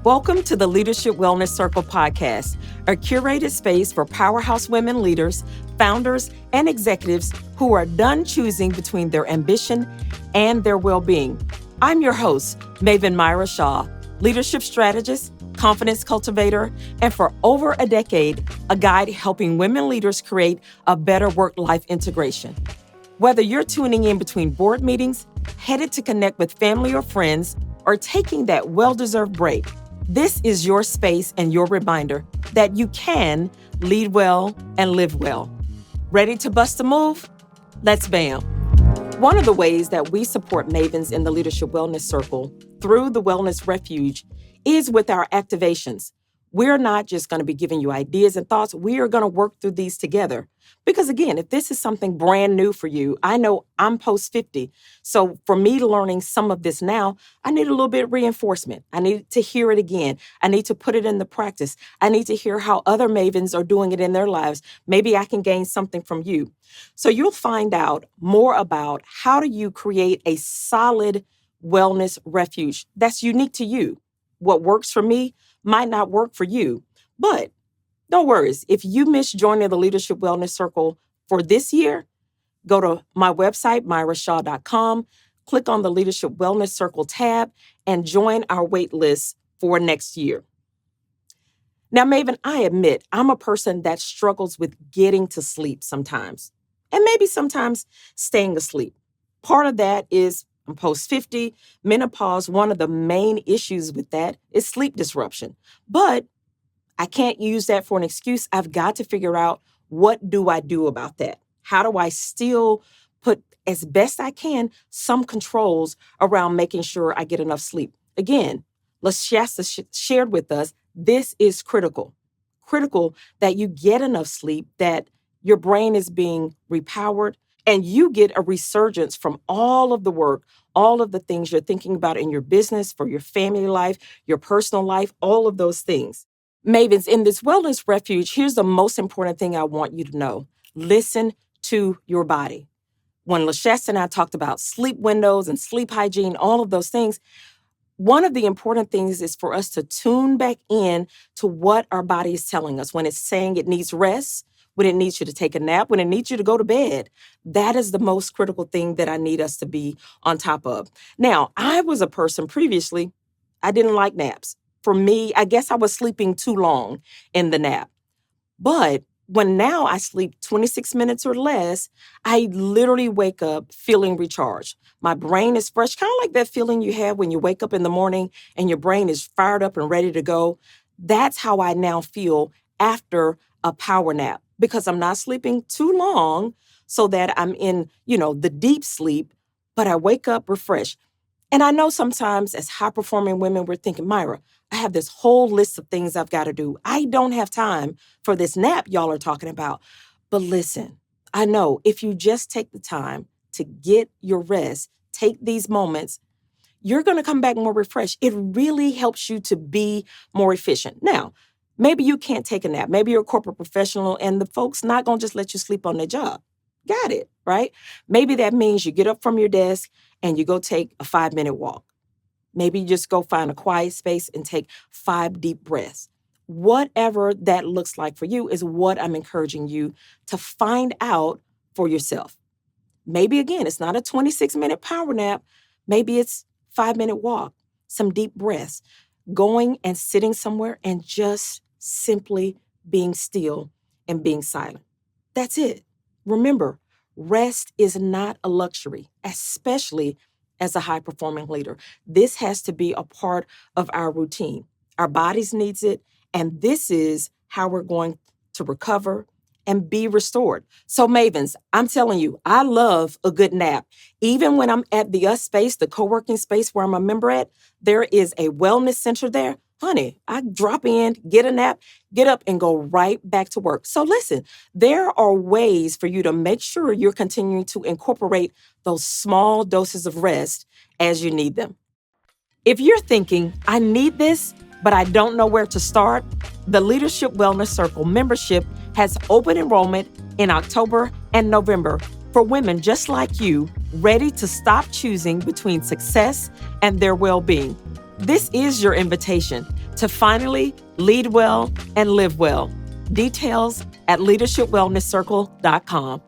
Welcome to the Leadership Wellness Circle podcast, a curated space for powerhouse women leaders, founders, and executives who are done choosing between their ambition and their well-being. I'm your host, Maven Myra Shaw, leadership strategist, confidence cultivator, and for over a decade, a guide helping women leaders create a better work-life integration. Whether you're tuning in between board meetings, headed to connect with family or friends, or taking that well-deserved break, this is your space and your reminder that you can lead well and live well. Ready to bust a move? Let's bam. One of the ways that we support Mavens in the Leadership Wellness Circle through the Wellness Refuge is with our activations. We're not just going to be giving you ideas and thoughts. We are going to work through these together. Because again, if this is something brand new for you, I know I'm post 50. So for me learning some of this now, I need a little bit of reinforcement. I need to hear it again. I need to put it into practice. I need to hear how other Mavens are doing it in their lives. Maybe I can gain something from you. So you'll find out more about how do you create a solid wellness refuge that's unique to you. What works for me might not work for you, but no worries. If you missed joining the Leadership Wellness Circle for this year, go to my website, myrashaw.com, click on the Leadership Wellness Circle tab, and join our wait list for next year. Now, Maven, I admit I'm a person that struggles with getting to sleep sometimes, and maybe sometimes staying asleep. Part of that is I'm post 50, menopause. One of the main issues with that is sleep disruption. But I can't use that for an excuse. I've got to figure out, what do I do about that? How do I still put, as best I can, some controls around making sure I get enough sleep? Again, LaShasta shared with us, this is critical. Critical that you get enough sleep, that your brain is being repowered, and you get a resurgence from all of the work, all of the things you're thinking about in your business, for your family life, your personal life, all of those things. Mavens, in this wellness refuge, here's the most important thing I want you to know. Listen to your body. When LaShasta and I talked about sleep windows and sleep hygiene, all of those things, one of the important things is for us to tune back in to what our body is telling us when it's saying it needs rest, when it needs you to take a nap, when it needs you to go to bed. That is the most critical thing that I need us to be on top of. Now, I was a person previously, I didn't like naps. For me, I guess I was sleeping too long in the nap. But when now I sleep 26 minutes or less, I literally wake up feeling recharged. My brain is fresh, kind of like that feeling you have when you wake up in the morning and your brain is fired up and ready to go. That's how I now feel after a power nap, because I'm not sleeping too long so that I'm in, the deep sleep, but I wake up refreshed. And I know sometimes as high-performing women, we're thinking, Myra, I have this whole list of things I've got to do. I don't have time for this nap y'all are talking about. But listen, I know if you just take the time to get your rest, take these moments, you're going to come back more refreshed. It really helps you to be more efficient. Now, maybe you can't take a nap. Maybe you're a corporate professional and the folks not going to just let you sleep on their job. Got it, right? Maybe that means you get up from your desk and you go take a 5-minute walk. Maybe you just go find a quiet space and take 5 deep breaths. Whatever that looks like for you is what I'm encouraging you to find out for yourself. Maybe, again, it's not a 26-minute power nap. Maybe it's 5-minute walk, some deep breaths, going and sitting somewhere and just simply being still and being silent. That's it. Remember, rest is not a luxury, especially as a high-performing leader. This has to be a part of our routine. Our bodies needs it, and this is how we're going to recover and be restored. So Mavens, I'm telling you, I love a good nap. Even when I'm at the US space, the co-working space where I'm a member at, there is a wellness center there. Honey, I drop in, get a nap, get up and go right back to work. So listen, there are ways for you to make sure you're continuing to incorporate those small doses of rest as you need them. If you're thinking, I need this, but I don't know where to start, the Leadership Wellness Circle membership has open enrollment in October and November for women just like you, ready to stop choosing between success and their well-being. This is your invitation to finally lead well and live well. Details at leadershipwellnesscircle.com.